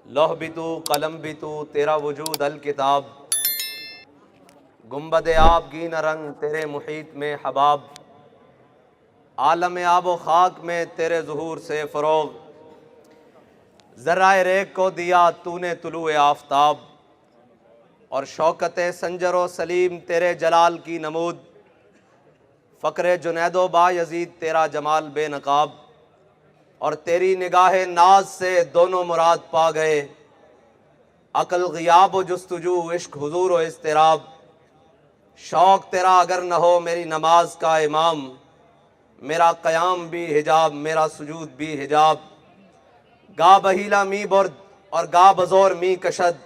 لوح بھی تو قلم بھی تو تیرا وجود الکتاب، گنبد آب گی نہ رنگ تیرے محیط میں حباب، عالم آب و خاک میں تیرے ظہور سے فروغ، ذرائع ریگ کو دیا تو نے طلوع آفتاب، اور شوکت سنجر و سلیم تیرے جلال کی نمود، فقر جنید و با یزید تیرا جمال بے نقاب، اور تیری نگاہ ناز سے دونوں مراد پا گئے، عقل غیاب و جستجو، عشق حضور و اضطراب، شوق تیرا اگر نہ ہو میری نماز کا امام، میرا قیام بھی حجاب میرا سجود بھی حجاب، گا بہیلا می برد اور گا بزور می کشد،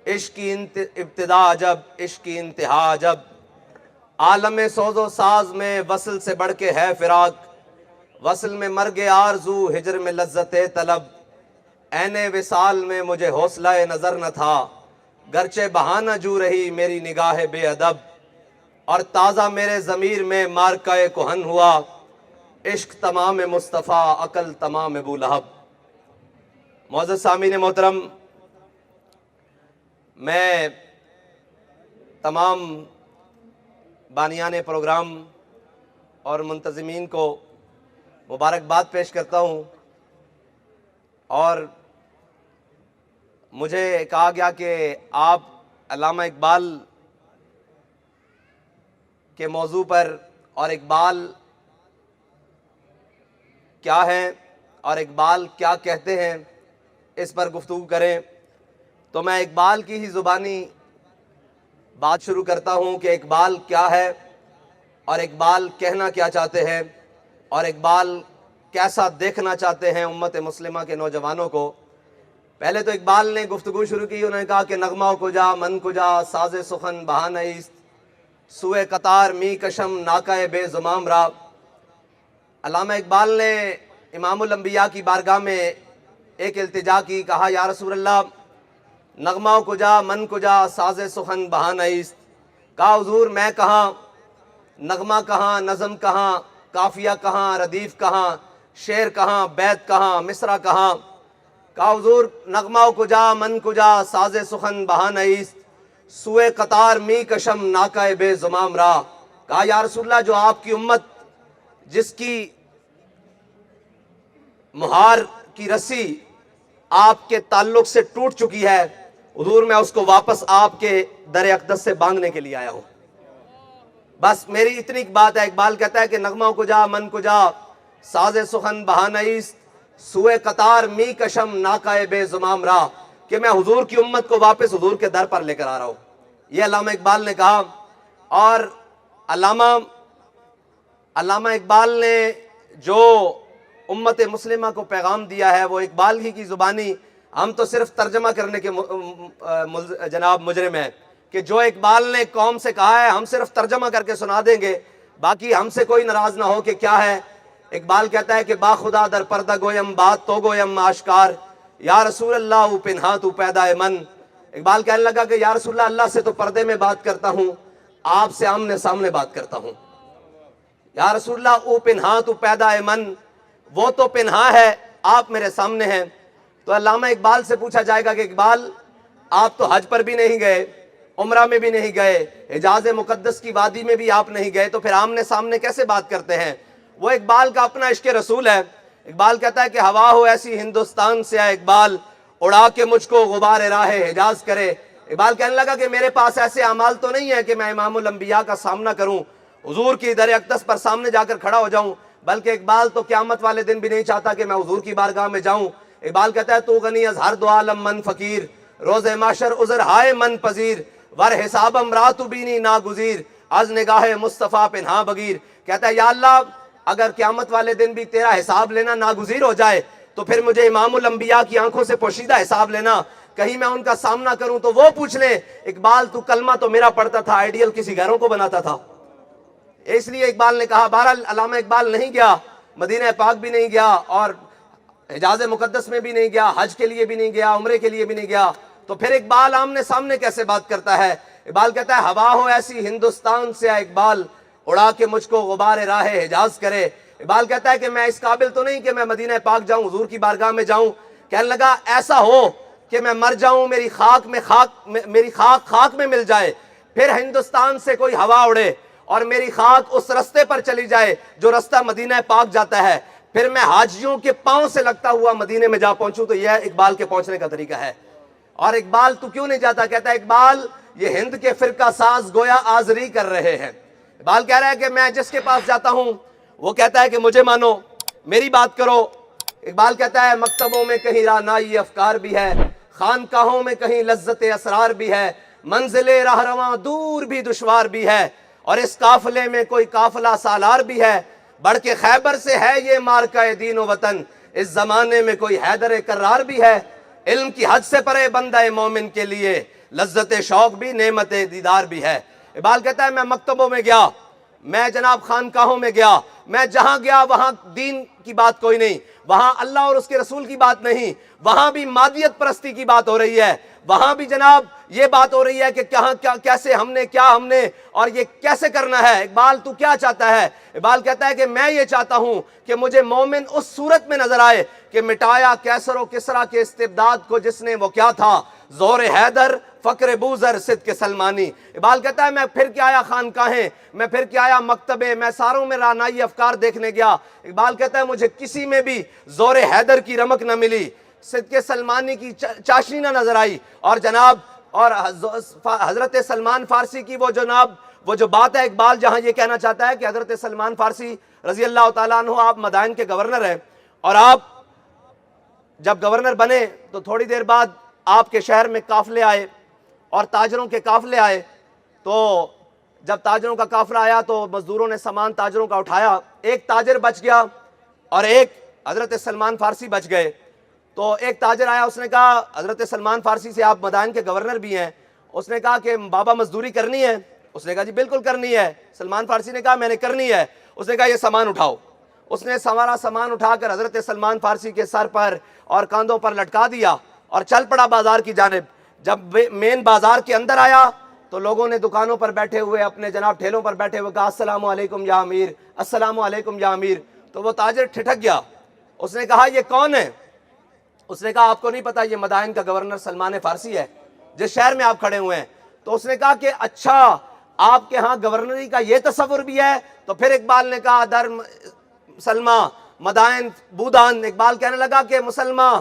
عشق کی ابتدا عجب عشق کی انتہا عجب، عالم سوز و ساز میں وصل سے بڑھ کے ہے فراق، وصل میں مرگ آرزو ہجر میں لذت طلب، عین وصال میں مجھے حوصلہ نظر نہ تھا، گرچہ بہانہ جو رہی میری نگاہ بے ادب، اور تازہ میرے ضمیر میں مارکہ کہن ہوا، عشق تمام مصطفیٰ عقل تمام ابو لہب۔ معزز سامعین محترم، میں تمام بانیان پروگرام اور منتظمین کو مبارکباد پیش کرتا ہوں، اور مجھے کہا گیا کہ آپ علامہ اقبال کے موضوع پر اور اقبال کیا ہے اور اقبال کیا کہتے ہیں اس پر گفتگو کریں، تو میں اقبال کی ہی زبانی بات شروع کرتا ہوں کہ اقبال کیا ہے اور اقبال کہنا کیا چاہتے ہیں اور اقبال کیسا دیکھنا چاہتے ہیں امت مسلمہ کے نوجوانوں کو۔ پہلے تو اقبال نے گفتگو شروع کی، انہوں نے کہا کہ نغمہ کجا من کجا ساز سخن بہانہ ایست، سوئے قطار می کشم ناکہ بے زمام را۔ علامہ اقبال نے امام الانبیاء کی بارگاہ میں ایک التجا کی، کہا یا رسول اللہ نغمہ کجا من کجا ساز سخن بہانہ ایست، کہا حضور میں کہاں، نغمہ کہاں، نظم کہاں، قافیہ کہاں، ردیف کہاں، شعر کہاں، بیت کہاں، مصرع کہاں، کہا حضور نغمہ کجا من کجا ساز سخن بہانہ ایست، سوئے قطار می کشم ناکہ بے زمام را۔ کہا یا رسول اللہ جو آپ کی امت جس کی مہار کی رسی آپ کے تعلق سے ٹوٹ چکی ہے، حضور میں اس کو واپس آپ کے در اقدس سے بانگنے کے لیے آیا ہوں۔ بس میری اتنی بات ہے۔ اقبال کہتا ہے کہ نغمہ کجا من کجا ساز سخن بہانہ ایست، سوئے قطار می کشم ناکہ بے زمام را، کہ میں حضور کی امت کو واپس حضور کے در پر لے کر آ رہا ہوں، یہ علامہ اقبال نے کہا۔ اور علامہ اقبال نے جو امت مسلمہ کو پیغام دیا ہے وہ اقبال ہی کی زبانی، ہم تو صرف ترجمہ کرنے کے جناب مجرم ہیں، کہ جو اقبال نے قوم سے کہا ہے ہم صرف ترجمہ کر کے سنا دیں گے، باقی ہم سے کوئی ناراض نہ ہو کہ کیا ہے۔ اقبال کہتا ہے کہ با خدا در پردہ گویم بات تو گویم آشکار، یا رسول اللہ او پنہا تو پیدا من۔ اقبال کہنے لگا کہ یا رسول اللہ سے تو پردے میں بات کرتا ہوں، آپ سے آمنے سامنے بات کرتا ہوں۔ یا رسول اللہ او پنہا تو پیدا من، وہ تو پنہا ہے آپ میرے سامنے ہیں۔ تو علامہ اقبال سے پوچھا جائے گا کہ اقبال آپ تو حج پر بھی نہیں گئے، عمرہ میں بھی نہیں گئے، حجاز مقدس کی وادی میں بھی آپ نہیں گئے، تو پھر آمنے سامنے کیسے بات کرتے ہیں؟ وہ اقبال کا اپنا عشق رسول ہے۔ اقبال کہتا ہے کہ ہوا ہو ایسی ہندوستان سے اے اقبال، اڑا کے مجھ کو غبار راہ حجاز کرے۔ اقبال کہنے لگا کہ میرے پاس ایسے اعمال تو نہیں ہے کہ میں امام الانبیاء کا سامنا کروں، حضور کی در اقدس پر سامنے جا کر کھڑا ہو جاؤں، بلکہ اقبال تو قیامت والے دن بھی نہیں چاہتا کہ میں حضور کی بارگاہ میں جاؤں۔ اقبال کہتا ہے تو غنی از ہر دو عالم من فقیر، روز معشر عذر ہائے من پذیر، ور حسابم راتو بینی ناگزیر، از نگاہ مصطفیٰ پنہا بگیر۔ کہتا ہے یا اللہ اگر قیامت والے دن بھی تیرا حساب لینا ناگزیر ہو جائے تو پھر مجھے امام الانبیاء کی آنکھوں سے پوشیدہ حساب لینا، کہیں میں ان کا سامنا کروں تو وہ پوچھ لیں اقبال تو کلمہ تو میرا پڑھتا تھا، آئیڈیل کسی غیروں کو بناتا تھا۔ اس لیے اقبال نے کہا، بہرحال علامہ اقبال نہیں گیا، مدینہ پاک بھی نہیں گیا اور حجاز مقدس میں بھی نہیں گیا، حج کے لیے بھی نہیں گیا، عمرے کے لیے بھی نہیں گیا، تو پھر اقبال آمنے سامنے کیسے بات کرتا ہے؟ اقبال کہتا ہے ہوا ہو ایسی ہندوستان سے اے اقبال، اڑا کے مجھ کو غبار راہ حجاز کرے۔ اقبال کہتا ہے کہ میں اس قابل تو نہیں کہ میں مدینہ پاک جاؤں، حضور کی بارگاہ میں جاؤں۔ کہنے لگا ایسا ہو کہ میں مر جاؤں، میری خاک میں مل جائے، پھر ہندوستان سے کوئی ہوا اڑے اور میری خاک اس رستے پر چلی جائے جو رستہ مدینہ پاک جاتا ہے، پھر میں حاجیوں کے پاؤں سے لگتا ہوا مدینے میں جا پہنچوں، تو یہ اقبال کے پہنچنے کا طریقہ ہے۔ اور اقبال تو کیوں نہیں جاتا؟ کہتا ہے اقبال یہ ہند کے فرقہ ساز گویا آزری کر رہے ہیں۔ اقبال کہہ رہا ہے کہ میں جس کے پاس جاتا ہوں وہ کہتا ہے کہ مجھے مانو، میری بات کرو۔ اقبال کہتا ہے مکتبوں میں کہیں رعنائی افکار بھی ہے، خانقاہوں میں کہیں لذت اسرار بھی ہے، منزل راہرواں دور بھی دشوار بھی ہے، اور اس قافلے میں کوئی قافلہ سالار بھی ہے، بڑھ کے خیبر سے ہے یہ مارکہ دین و وطن، اس زمانے میں کوئی حیدر کرار بھی ہے، علم کی حد سے پرے بندہ مومن کے لیے لذت شوق بھی نعمت دیدار بھی ہے۔ اقبال کہتا ہے میں مکتبوں میں گیا، میں جناب خانقاہوں میں گیا، میں جہاں گیا وہاں دین کی بات کوئی نہیں، وہاں اللہ اور اس کے رسول کی بات نہیں، وہاں بھی مادیت پرستی کی بات ہو رہی ہے، وہاں بھی جناب یہ بات ہو رہی ہے کہ کیسے ہم نے اور یہ کیسے کرنا ہے۔ اقبال تو کیا چاہتا ہے؟ اقبال کہتا ہے کہ میں یہ چاہتا ہوں کہ مجھے مومن اس صورت میں نظر آئے کہ مٹایا کیسر و کسرا کے استبداد کو جس نے وہ کیا تھا، زور حیدر فقر بوذر صدق سلمانی۔ اقبال کہتا ہے میں پھر کے آیا خانقاہیں، میں پھر کے آیا مکتبے، میں ساروں میں رعنائی افکار دیکھنے گیا۔ اقبال کہتا ہے مجھے کسی میں بھی زور حیدر کی رمق نہ ملی، صدق سلمانی کی چاشنی نہ نظر آئی، اور جناب اور حضرت سلمان فارسی کی وہ جو بات ہے، اقبال جہاں یہ کہنا چاہتا ہے کہ حضرت سلمان فارسی رضی اللہ تعالیٰ عنہ آپ مدائن کے گورنر ہیں، اور آپ جب گورنر بنے تو تھوڑی دیر بعد آپ کے شہر میں قافلے آئے اور تاجروں کے قافلے آئے، تو جب تاجروں کا قافلہ آیا تو مزدوروں نے سامان تاجروں کا اٹھایا، ایک تاجر بچ گیا اور ایک حضرت سلمان فارسی بچ گئے۔ تو ایک تاجر آیا، اس نے کہا حضرت سلمان فارسی سے، آپ مدائن کے گورنر بھی ہیں، اس نے کہا کہ بابا مزدوری کرنی ہے؟ اس نے کہا جی بالکل کرنی ہے۔ سلمان فارسی نے کہا میں نے کرنی ہے۔ اس نے کہا یہ سامان اٹھاؤ۔ اس نے سارا سامان اٹھا کر حضرت سلمان فارسی کے سر پر اور کاندھوں پر لٹکا دیا اور چل پڑا بازار کی جانب۔ جب مین بازار کے اندر آیا تو لوگوں نے دکانوں پر بیٹھے ہوئے، اپنے جناب ٹھیلوں پر بیٹھے ہوئے کہا السلام علیکم یا امیر، السلام علیکم یا امیر۔ تو وہ تاجر ٹھٹک گیا، اس نے کہا یہ کون ہے؟ اس نے کہا آپ کو نہیں پتا یہ مدائن کا گورنر سلمان فارسی ہے جس شہر میں آپ کھڑے ہوئے ہیں۔ تو اس نے کہا کہ اچھا آپ کے ہاں گورنری کا یہ تصور بھی ہے؟ تو پھر اقبال نے کہا در سلمہ مدائن بودان۔ اقبال کہنے لگا کہ مسلمان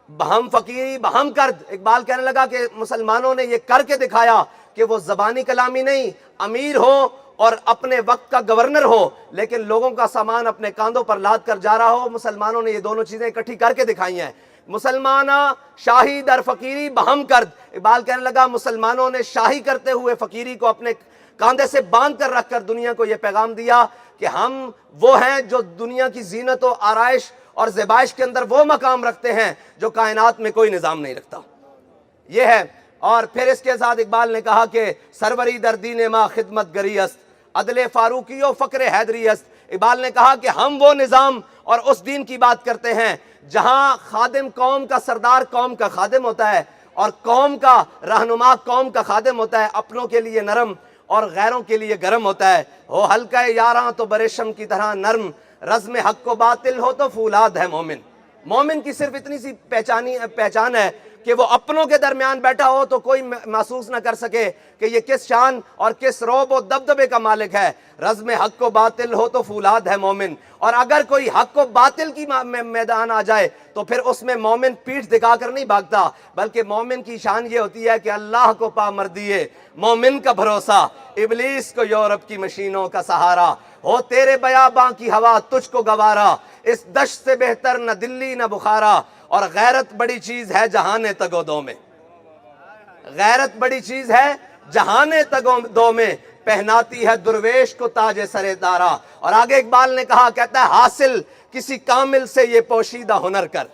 بہم فقیری بہم کرد۔ اقبال کہنے لگا کہ مسلمانوں نے یہ کر کے دکھایا کہ وہ زبانی کلامی نہیں، امیر ہو اور اپنے وقت کا گورنر ہو لیکن لوگوں کا سامان اپنے کاندھوں پر لاد کر جا رہا ہو۔ مسلمانوں نے یہ دونوں چیزیں اکٹھی کر کے دکھائی ہیں۔ مسلمانہ شاہی در فقیری بہم کرد۔ اقبال کہنے لگا مسلمانوں نے شاہی کرتے ہوئے فقیری کو اپنے کاندھے سے باندھ کر رکھ کر دنیا کو یہ پیغام دیا کہ ہم وہ ہیں جو دنیا کی زینت و آرائش اور زیبائش کے اندر وہ مقام رکھتے ہیں جو کائنات میں کوئی نظام نہیں رکھتا۔ یہ ہے۔ اور پھر اس کے ساتھ اقبال نے کہا کہ سروری در دین ما خدمت گری است، عدل فاروقی و فقر حیدری است۔ اقبال نے کہا کہ ہم وہ نظام اور اس دین کی بات کرتے ہیں جہاں خادم قوم کا سردار قوم کا خادم ہوتا ہے اور قوم کا رہنما قوم کا خادم ہوتا ہے، اپنوں کے لیے نرم اور غیروں کے لیے گرم ہوتا ہے۔ ہو ہلکا یاراں تو بریشم کی طرح نرم، رزم حق و باطل ہو تو فولاد ہے مومن۔ مومن کی صرف اتنی سی پہچان ہے کہ وہ اپنوں کے درمیان بیٹھا ہو تو کوئی محسوس نہ کر سکے کہ یہ کس شان اور کس رعب و دبدبے کا مالک ہے۔ رزم حق و باطل ہو تو فولاد ہے مومن۔ اور اگر کوئی حق و باطل کی میدان آ جائے تو پھر اس میں مومن پیٹھ دکھا کر نہیں بھاگتا، بلکہ مومن کی شان یہ ہوتی ہے کہ اللہ کو پا مردیے مومن کا بھروسہ، ابلیس کو یورپ کی مشینوں کا سہارا، ہو تیرے بیاباں کی ہوا تجھ کو گوارا، اس دشت سے بہتر نہ دلی نہ بخارا۔ اور غیرت بڑی چیز ہے جہان تگودو میں، غیرت بڑی چیز ہے جہان تگودو میں، پہناتی ہے درویش کو تاج سر دارا۔ اور آگے اقبال نے کہا، کہتا ہے حاصل کسی کامل سے یہ پوشیدہ ہنر کر۔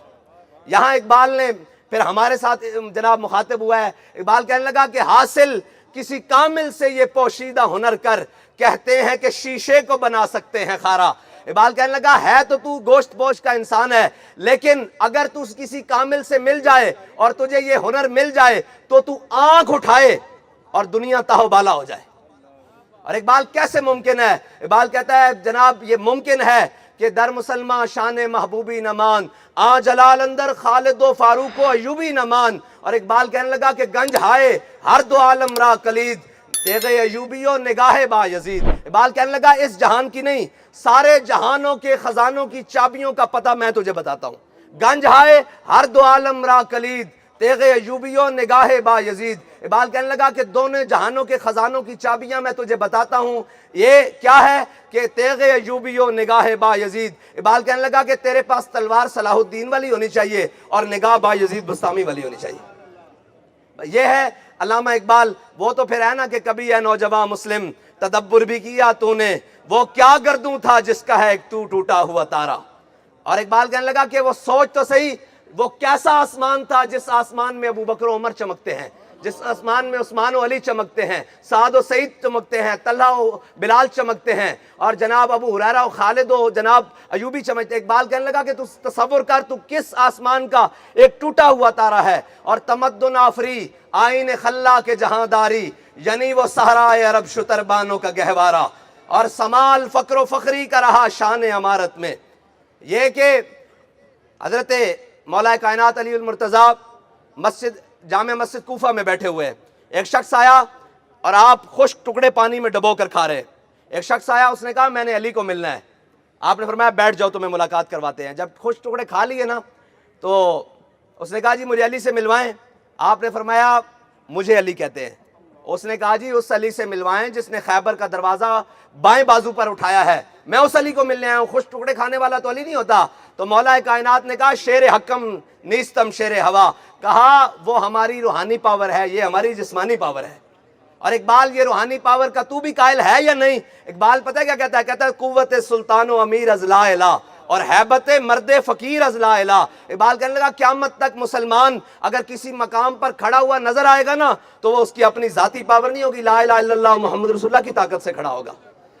یہاں اقبال نے پھر ہمارے ساتھ جناب مخاطب ہوا ہے، اقبال کہنے لگا کہ حاصل کسی کامل سے یہ پوشیدہ ہنر کر، کہتے ہیں کہ شیشے کو بنا سکتے ہیں خارا۔ اقبال کہنے لگا ہے تو گوشت پوش کا انسان ہے، لیکن اگر تو کسی کامل سے مل جائے اور تجھے یہ ہنر مل جائے تو آنکھ اٹھائے اور دنیا تاہو بالا ہو جائے۔ اور اقبال کیسے ممکن ہے؟ اقبال کہتا ہے جناب یہ ممکن ہے کہ در مسلمان شان محبوبی نمان، آ جلال اندر خالد و فاروق و ایوبی نمان۔ اور اقبال کہنے لگا کہ گنج ہائے ہر دو عالم را کلید، تیغ ایوبی و نگاہ با یزید۔ اقبال کہنے لگا اس جہان کی نہیں، سارے جہانوں کے خزانوں کی چابیوں کا پتہ میں تجھے بتاتا ہوں۔ گنج ہائے ہر دو عالم را کلید، تیغ ایوبی و نگاہ با یزید۔ اقبال کہنے لگا کہ دونوں جہانوں کے خزانوں کی چابیاں میں تجھے بتاتا ہوں۔ یہ کیا ہے کہ تیغ ایوبی و نگاہ با یزید۔ اقبال کہنے لگا کہ تیرے پاس تلوار صلاح الدین والی ہونی چاہیے اور نگاہ با یزید بستامی والی ہونی چاہیے۔ یہ ہے علامہ اقبال۔ وہ تو پھر ہے نا کہ کبھی ہے نوجوان مسلم تدبر بھی کیا تو نے، وہ کیا گردوں تھا جس کا ہے ایک تو ٹوٹا ہوا تارا۔ اور اقبال کہنے لگا کہ وہ سوچ تو صحیح، وہ کیسا آسمان تھا جس آسمان میں ابو بکر و عمر چمکتے ہیں، جس آسمان میں عثمان و علی چمکتے ہیں، سعد و سعید چمکتے ہیں، طلحہ و بلال چمکتے ہیں، اور جناب ابو ہریرہ و خالد و جناب ایوبی چمکتے ہیں۔ اقبال کہنے لگا کہ تو تصور کر تو کس آسمان کا ایک ٹوٹا ہوا تارا ہے، اور تمدن آفری آئین خلا کے جہاں داری، یعنی وہ صحرائے عرب شتر بانوں کا گہوارہ، اور سمال فقر و فخری کا رہا شان امارت میں۔ یہ کہ حضرت مولا کائنات علی المرتضیٰ جامع مسجد کوفہ میں بیٹھے ہوئے، ایک شخص آیا اور آپ خشک ٹکڑے پانی میں ڈبو کر کھا رہے۔ ایک شخص آیا، اس نے کہا میں نے علی کو ملنا ہے۔ آپ نے فرمایا بیٹھ جاؤ تمہیں ملاقات کرواتے ہیں۔ جب خشک ٹکڑے کھا لیے نا تو اس نے کہا جی مجھے علی سے ملوائیں۔ آپ نے فرمایا مجھے علی کہتے ہیں۔ اس نے کہا جی اس علی سے ملوائیں جس نے خیبر کا دروازہ بائیں بازو پر اٹھایا ہے، میں اس علی کو ملنے آیا ہوں، خشک ٹکڑے کھانے والا تو علی نہیں ہوتا۔ تو مولا کائنات نے کہا شیر حکم نیستم شیر ہوا، کہا وہ ہماری روحانی پاور ہے، یہ ہماری جسمانی پاور ہے۔ اور اقبال یہ روحانی پاور کا تو بھی قائل ہے یا نہیں؟ اقبال پتہ ہے کیا کہتا ہے؟ کہتا ہے قوت سلطان و امیر از لا الہ اور ہیبت مرد فقیر از لا الہ۔ اقبال کہنے لگا قیامت تک مسلمان اگر کسی مقام پر کھڑا ہوا نظر آئے گا نا تو وہ اس کی اپنی ذاتی پاور نہیں ہوگی، لا الہ الا اللہ محمد رسول اللہ کی طاقت سے کھڑا ہوگا۔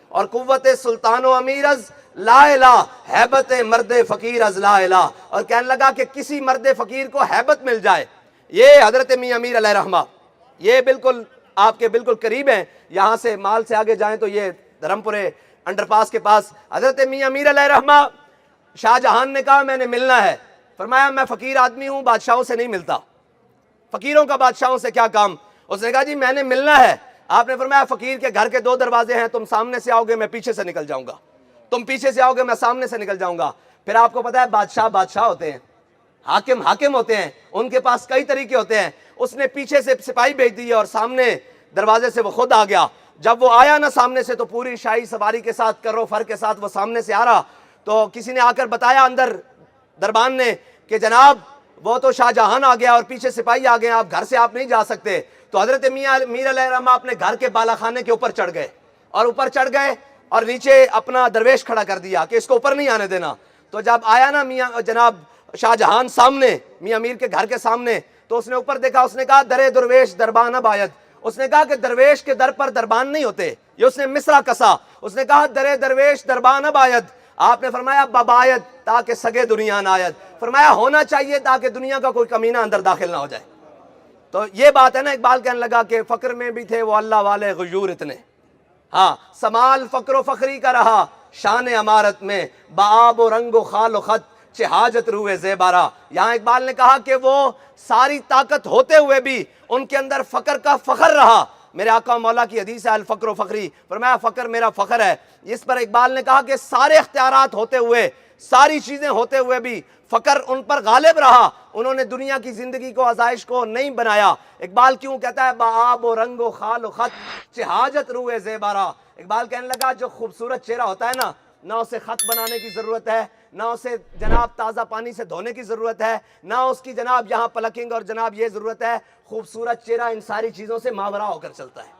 اور قوت سلطان و امیر از لا الہ، ہیبت مرد فقیر از لا الہ۔ اور کہنے لگا کہ کسی مرد فقیر کو ہیبت مل جائے۔ یہ حضرت میاں امیر علیہ رحمہ، یہ بالکل آپ کے بالکل قریب ہیں، یہاں سے مال سے آگے جائیں تو یہ دھرم پورے انڈر پاس کے پاس حضرت میاں امیر علیہ رحمہ، شاہ جہان نے کہا میں نے ملنا ہے۔ فرمایا میں فقیر آدمی ہوں، بادشاہوں سے نہیں ملتا، فقیروں کا بادشاہوں سے کیا کام؟ اس نے کہا جی میں نے ملنا ہے۔ آپ نے فرمایا فقیر کے گھر کے دو دروازے ہیں، تم سامنے سے آؤ گے میں پیچھے سے نکل جاؤں گا، تم پیچھے سے آؤ گے میں سامنے سے نکل جاؤں گا۔ پھر آپ کو پتا ہے بادشاہ بادشاہ ہوتے ہیں، حاکم حاکم ہوتے ہیں، ان کے پاس کئی طریقے ہوتے ہیں۔ اس نے پیچھے سے سپاہی بھیج دی اور سامنے دروازے سے وہ خود آ گیا۔ جب وہ آیا نا سامنے سے تو پوری شاہی سواری کے ساتھ کرو فر کے ساتھ وہ سامنے سے آ رہا، تو کسی نے آ کر بتایا اندر دربان نے کہ جناب وہ تو شاہ جہان آ گیا اور پیچھے سپاہی آ گئے، آپ گھر سے آپ نہیں جا سکتے۔ تو حضرت میاں امیر علیہ رحمہ اپنے گھر کے بالا خانے کے اوپر چڑھ گئے اور اوپر چڑھ گئے اور نیچے اپنا درویش کھڑا کر دیا کہ اس کو اوپر نہیں آنے دینا۔ تو جب آیا نا میاں جناب شاہ جہان سامنے میاں امیر کے گھر کے سامنے تو اس نے اوپر دیکھا، اس نے کہا درے درویش دربان اب آید۔ اس نے کہا کہ درویش کے در پر دربان نہیں ہوتے، یہ اس نے مصرع کسا۔ اس نے کہا درے درویش دربان اب آید۔ آپ نے فرمایا بباید تاکہ سگے دنیا نہ آید، فرمایا ہونا چاہیے تاکہ دنیا کا کوئی کمینہ اندر داخل نہ ہو جائے۔ تو یہ بات ہے نا، اقبال کہنے لگا کہ فقر میں بھی تھے وہ اللہ والے غیور اتنے، ہاں سمال فقر و فخری کا رہا شان امارت میں، بآب و رنگ و خال و خط چہ حاجت روئے زیبارہ۔ یہاں اقبال نے کہا کہ وہ ساری طاقت ہوتے ہوئے بھی ان کے اندر فقر کا فخر رہا۔ میرے آقا مولا کی حدیث ہے الفقر و فخری، فرمایا فقر میرا فخر ہے۔ اس پر اقبال نے کہا کہ سارے اختیارات ہوتے ہوئے، ساری چیزیں ہوتے ہوئے بھی فقر ان پر غالب رہا، انہوں نے دنیا کی زندگی کو آزائش کو نہیں بنایا۔ اقبال کیوں کہتا ہے بآب و رنگ و خال و خط چہ حاجت روئے زیبارہ؟ اقبال کہنے لگا جو خوبصورت چہرہ ہوتا ہے نا، نہ اسے خط بنانے کی ضرورت ہے، نہ اسے جناب تازہ پانی سے دھونے کی ضرورت ہے، نہ اس کی جناب یہاں پلکنگ اور جناب یہ ضرورت ہے۔ خوبصورت چہرہ ان ساری چیزوں سے ماورا ہو کر چلتا ہے۔